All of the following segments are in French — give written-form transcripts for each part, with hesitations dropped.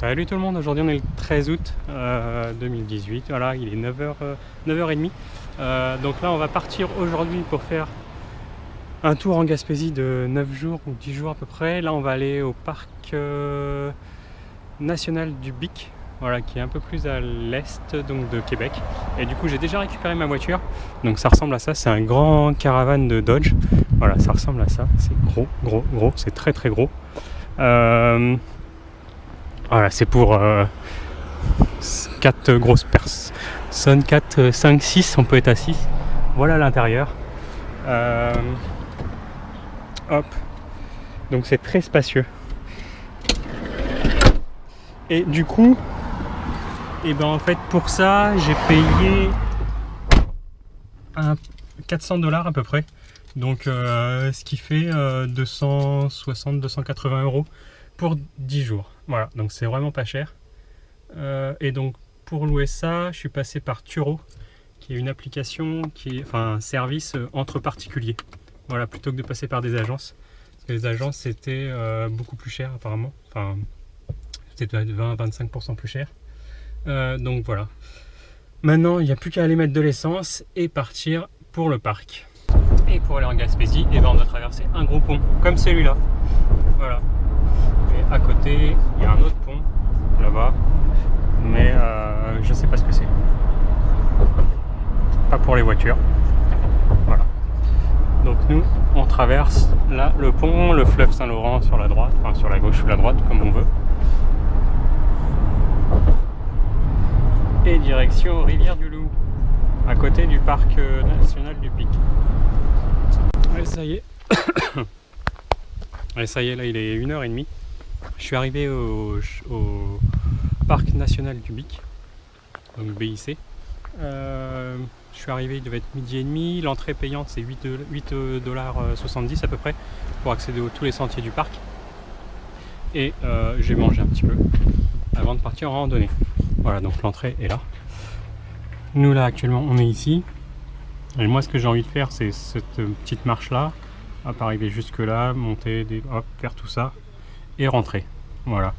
Salut tout le monde, aujourd'hui on est le 13 août 2018, voilà, il est 9h30. Donc là on va partir aujourd'hui pour faire un tour en Gaspésie de 9 jours ou 10 jours à peu près. Là on va aller au parc national du Bic, voilà, qui est un peu plus à l'est donc de Québec. Et du coup j'ai déjà récupéré ma voiture, donc ça ressemble à ça, c'est un grand caravane de Dodge. Voilà, ça ressemble à ça, c'est gros, c'est très gros. Voilà, c'est pour 4 grosses personnes, 4, 5, 6, on peut être à 6. Voilà l'intérieur. Hop. Donc c'est très spacieux. Et du coup, en fait pour ça, j'ai payé 400 $ à peu près. Donc ce qui fait 260-280 € pour 10 jours. Voilà, donc c'est vraiment pas cher. Et donc pour louer ça, je suis passé par Turo, qui est une application, un service entre particuliers. Voilà, plutôt que de passer par des agences. Parce que les agences c'était beaucoup plus cher apparemment. Enfin, c'était 20-25% plus cher. Donc voilà. Maintenant, il n'y a plus qu'à aller mettre de l'essence et partir pour le parc. Et pour aller en Gaspésie, on doit traverser un gros pont, comme celui-là. Voilà. Et à côté, il y a un autre pont, là-bas. Mais je sais pas ce que c'est. Pas pour les voitures. Voilà. Donc nous, on traverse là le pont, le fleuve Saint-Laurent sur la droite, enfin sur la gauche ou la droite, comme on veut. Et direction Rivière-du-Loup, à côté du parc national du Pic. Et ça y est. Et ça y est, là il est 1h30. Je suis arrivé au parc national du Bic, donc BIC. Je suis arrivé, il devait être 12h30. L'entrée payante c'est 8,70 $ à peu près pour accéder à tous les sentiers du parc. Et j'ai mangé un petit peu avant de partir en randonnée. Voilà, donc l'entrée est là. Nous là actuellement on est ici. Et moi ce que j'ai envie de faire c'est cette petite marche là. Hop, arriver jusque là, monter, hop, faire tout ça et rentrer. Voilà.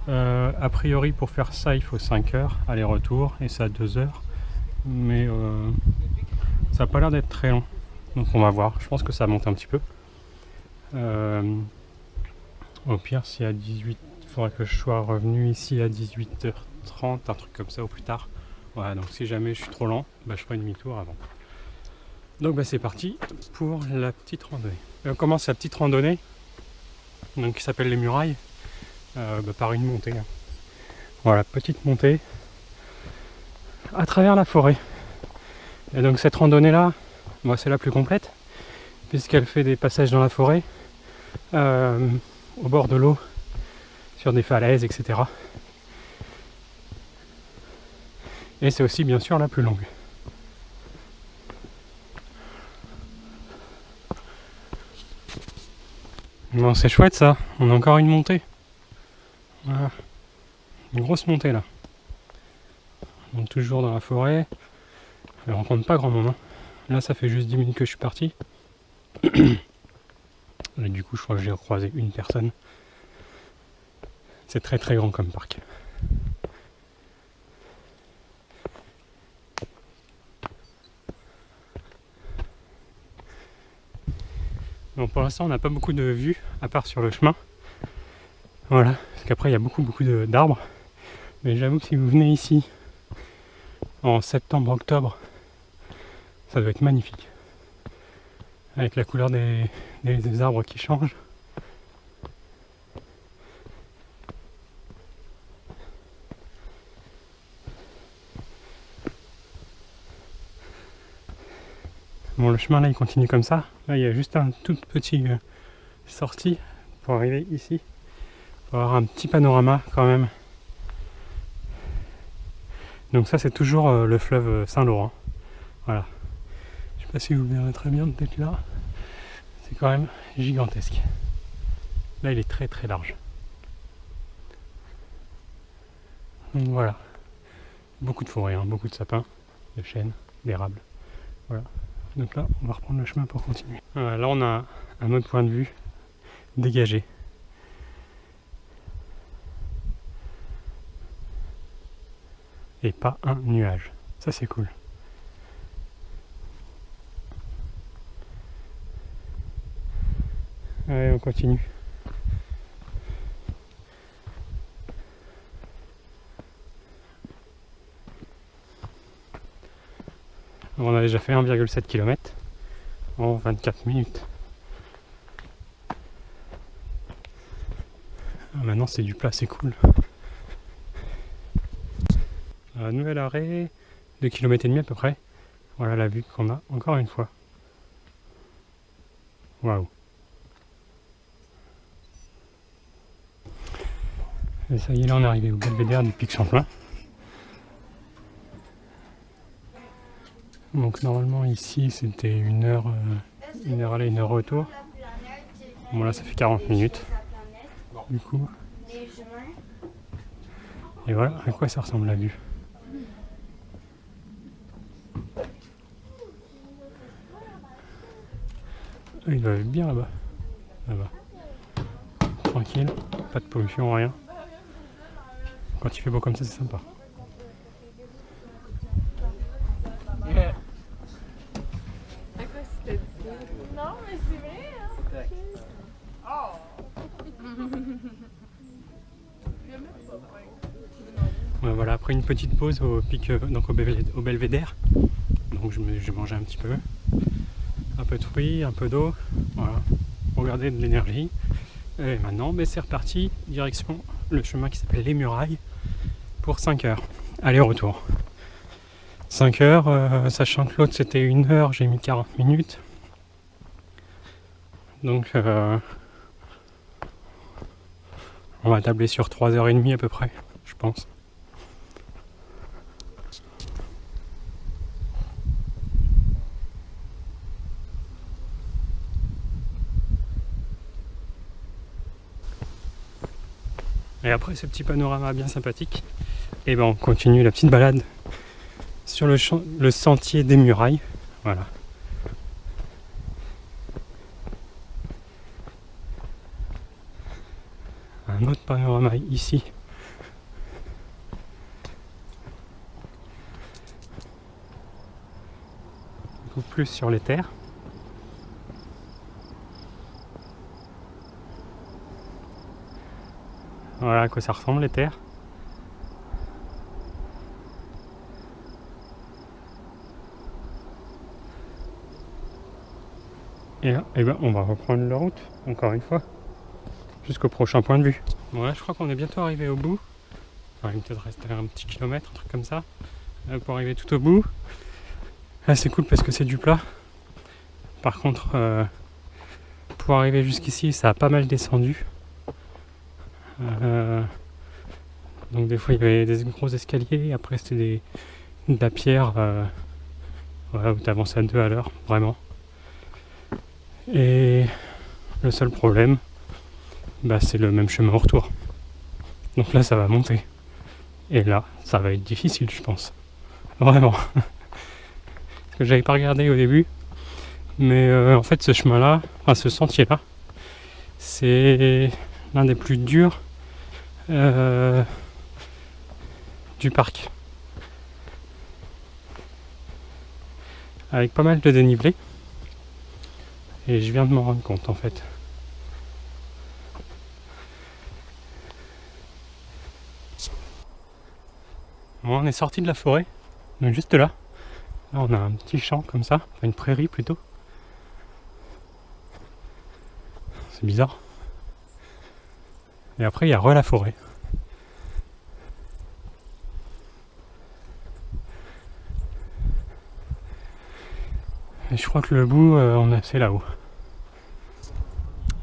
A priori pour faire ça il faut 5 heures aller-retour et ça 2 heures. Mais ça n'a pas l'air d'être très long. Donc on va voir. Je pense que ça monte un petit peu. Au pire si à 18, il faudrait que je sois revenu ici à 18h30, un truc comme ça au plus tard. Voilà, donc si jamais je suis trop lent, je ferai demi-tour avant. Donc c'est parti pour la petite randonnée. On commence la petite randonnée donc, qui s'appelle les Murailles par une montée. Voilà, petite montée à travers la forêt. Et donc cette randonnée là, c'est la plus complète puisqu'elle fait des passages dans la forêt, au bord de l'eau, sur des falaises, etc. Et c'est aussi bien sûr la plus longue. Bon, c'est chouette ça, on a encore une montée. Voilà. Une grosse montée là. Donc toujours dans la forêt. Je ne rencontre pas grand monde. Hein. Là ça fait juste 10 minutes que je suis parti. Et du coup je crois que j'ai croisé une personne. C'est très grand comme parc. Bon, pour l'instant on n'a pas beaucoup de vues à part sur le chemin. Voilà, parce qu'après il y a beaucoup d'arbres. Mais j'avoue que si vous venez ici en septembre-octobre, ça doit être magnifique. Avec la couleur des arbres qui changent. Bon, le chemin là il continue comme ça. Là il y a juste un tout petit sortie pour arriver ici. Pour avoir un petit panorama quand même. Donc ça c'est toujours le fleuve Saint-Laurent. Voilà. Je sais pas si vous verrez très bien peut-être là. C'est quand même gigantesque. Là il est très large. Donc voilà. Beaucoup de forêts, hein, beaucoup de sapins, de chênes, d'érables. Voilà. Donc là on va reprendre le chemin pour continuer. Voilà, là on a un autre point de vue dégagé. et pas un nuage. Ça c'est cool. Allez, on continue. On a déjà fait 1,7 km en 24 minutes. Maintenant c'est du plat, c'est cool. Nouvel arrêt, 2,5 km à peu près. Voilà la vue qu'on a encore une fois. Waouh. Et ça y est, là on est arrivé au belvédère du Pic Champlain. Donc normalement ici c'était une heure aller, une heure retour. Bon là ça fait 40 minutes. Du coup. Et voilà à quoi ça ressemble la vue. Il va bien là-bas. Là-bas. Tranquille, pas de pollution, rien. Quand il fait beau comme ça, c'est sympa. Non, mais c'est vrai, hein. Voilà, après une petite pause au pic, donc au belvédère. Donc j'ai mangé un petit peu de fruits, un peu d'eau, voilà, pour garder de l'énergie. Et maintenant, c'est reparti, direction le chemin qui s'appelle les Murailles pour 5 heures, aller-retour. 5 heures, sachant que l'autre c'était 1 heure, j'ai mis 40 minutes. Donc on va tabler sur 3h30 à peu près, je pense. Et après ce petit panorama bien sympathique, et on continue la petite balade sur le sentier des Murailles. Voilà. Un autre panorama ici. Beaucoup plus sur les terres. Voilà à quoi ça ressemble les terres. Et là, on va reprendre la route, encore une fois, jusqu'au prochain point de vue. Voilà, je crois qu'on est bientôt arrivé au bout. Enfin, il va peut-être rester un petit kilomètre, un truc comme ça, pour arriver tout au bout. Là, c'est cool parce que c'est du plat. Par contre, pour arriver jusqu'ici, ça a pas mal descendu. Donc des fois il y avait des gros escaliers, après c'était de la pierre, voilà, où tu avances à 2 à l'heure, vraiment. Et le seul problème, c'est le même chemin au retour. Donc là ça va monter. Et là, ça va être difficile je pense. Vraiment. Parce que j'avais pas regardé au début. Mais en fait ce chemin-là, enfin ce sentier-là, c'est l'un des plus durs du parc, avec pas mal de dénivelé, et je viens de m'en rendre compte en fait. Bon, on est sorti de la forêt, donc juste là on a un petit champ comme ça, enfin une prairie plutôt. C'est bizarre. Et après il y a la forêt. Et je crois que le bout, c'est là-haut.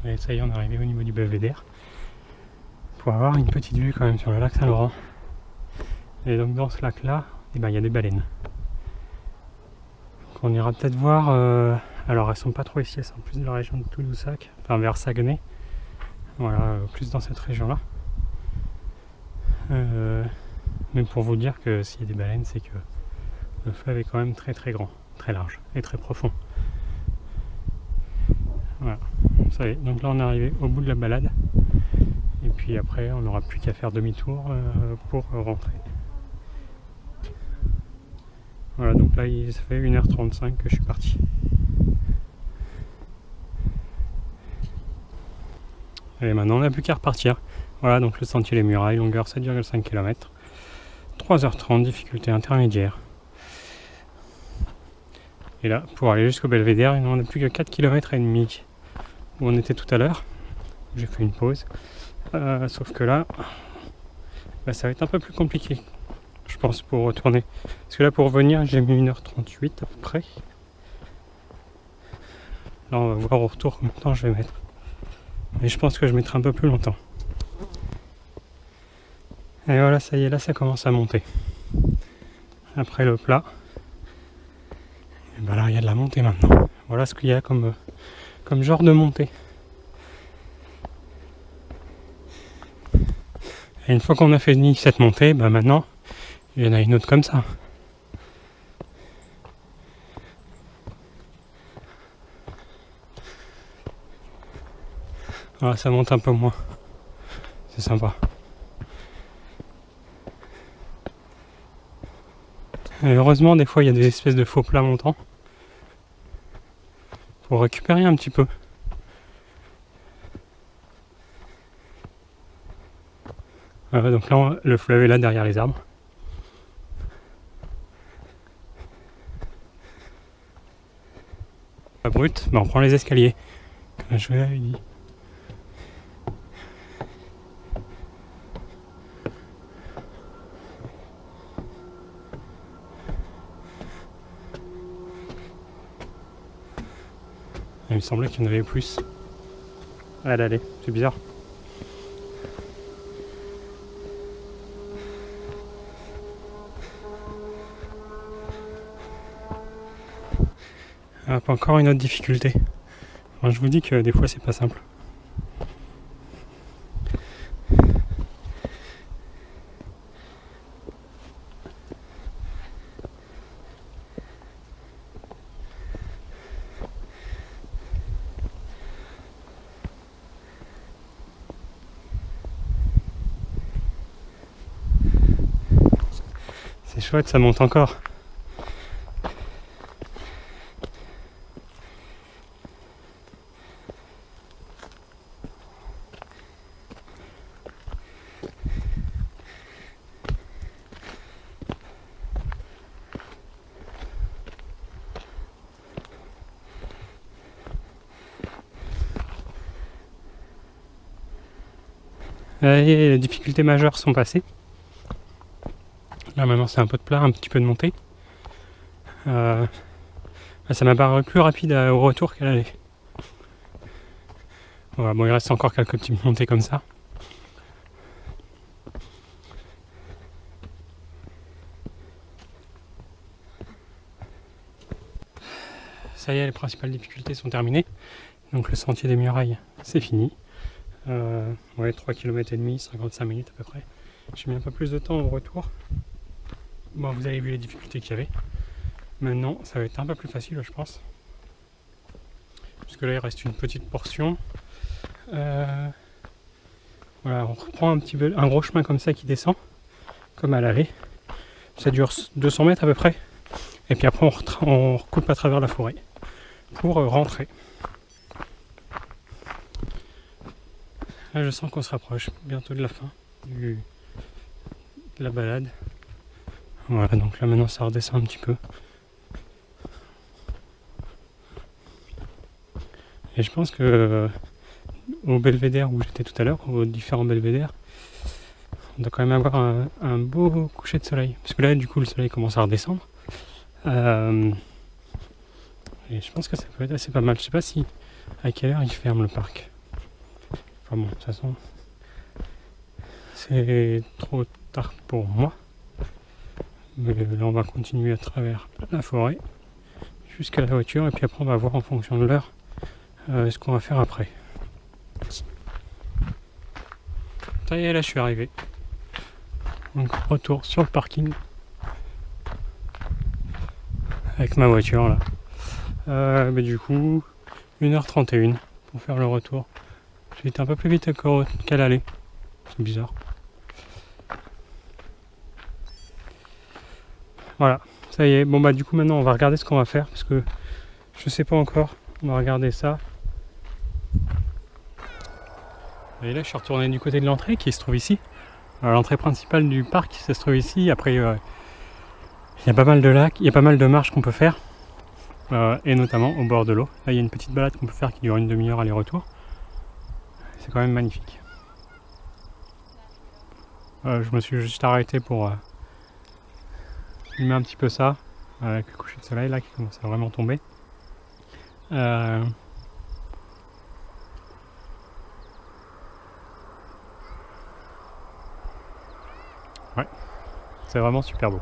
Et ça y est, on est arrivé au niveau du belvédère. Pour avoir une petite vue quand même sur le lac Saint-Laurent. Et donc dans ce lac-là, il y a des baleines. Donc on ira peut-être voir. Alors elles sont pas trop ici, elles sont plus de la région de Toulouse-Sac, enfin vers Saguenay. Voilà, plus dans cette région-là. Mais pour vous dire que s'il y a des baleines, c'est que le fleuve est quand même très très grand, très large et très profond. Voilà, ça y est, donc là on est arrivé au bout de la balade. Et puis après on n'aura plus qu'à faire demi-tour pour rentrer. Voilà, donc là ça fait 1h35 que je suis parti. Et maintenant on n'a plus qu'à repartir. Voilà, donc le sentier Les Murailles, longueur 7,5 km. 3h30, difficulté intermédiaire. Et là, pour aller jusqu'au Belvédère, il n'en a plus que 4 km et demi où on était tout à l'heure. J'ai fait une pause. Sauf que là, ça va être un peu plus compliqué, je pense, pour retourner. Parce que là, pour revenir, j'ai mis 1h38 à peu près. Là, on va voir au retour combien de temps je vais mettre. Mais je pense que je mettrai un peu plus longtemps. Et voilà, ça y est, là, ça commence à monter. Après le plat. Et ben là, il y a de la montée maintenant. Voilà ce qu'il y a comme genre de montée. Et une fois qu'on a fini cette montée, ben maintenant, il y en a une autre comme ça. Ah, ça monte un peu moins. C'est sympa. Et heureusement, des fois, il y a des espèces de faux plats montants pour récupérer un petit peu. Donc là, le fleuve est là derrière les arbres. Pas brut, mais on prend les escaliers. Comme je vous l'avais dit. Il me semblait qu'il y en avait plus. Allez, c'est bizarre. Pas encore une autre difficulté. Enfin, je vous dis que des fois c'est pas simple. C'est chouette, ça monte encore. Et les difficultés majeures sont passées. Là maintenant c'est un peu de plat, un petit peu de montée. Ça m'a paru plus rapide au retour qu'à l'aller. Voilà, bon, il reste encore quelques petites montées comme ça. Ça y est, les principales difficultés sont terminées. Donc le sentier des Murailles, c'est fini. 3 km et demi, 55 minutes à peu près. J'ai mis un peu plus de temps au retour. Bon, vous avez vu les difficultés qu'il y avait. Maintenant, ça va être un peu plus facile, je pense. Parce que là, il reste une petite portion. Voilà, on reprend un gros chemin comme ça qui descend, comme à l'aller. Ça dure 200 mètres à peu près. Et puis après, on recoupe à travers la forêt pour rentrer. Là, je sens qu'on se rapproche bientôt de la fin de la balade. Voilà, donc là maintenant ça redescend un petit peu. Et je pense que au belvédère où j'étais tout à l'heure, aux différents belvédères, on doit quand même avoir un beau coucher de soleil. Parce que là, du coup, le soleil commence à redescendre. Et je pense que ça peut être assez pas mal. Je sais pas à quelle heure ils ferment le parc. Enfin bon, de toute façon, c'est trop tard pour moi. Mais là, on va continuer à travers la forêt jusqu'à la voiture. Et puis après, on va voir en fonction de l'heure ce qu'on va faire après. Ça y est, là, je suis arrivé. Donc, retour sur le parking. Avec ma voiture, là. Mais du coup, 1h31 pour faire le retour. J'ai été un peu plus vite qu'à l'aller. C'est bizarre. Voilà, Ça y est, bon bah du coup maintenant on va regarder ce qu'on va faire parce que je sais pas encore. On va regarder ça. Et là je suis retourné du côté de l'entrée qui se trouve ici. L'entrée principale du parc ça se trouve ici. Après il y a pas mal de lacs, il y a pas mal de marches qu'on peut faire. Et notamment au bord de l'eau. Là il y a une petite balade qu'on peut faire qui dure une demi-heure aller-retour. C'est quand même magnifique. Je me suis juste arrêté pour filmer un petit peu ça. Avec le coucher de soleil là qui commence à vraiment tomber. Ouais, c'est vraiment super beau.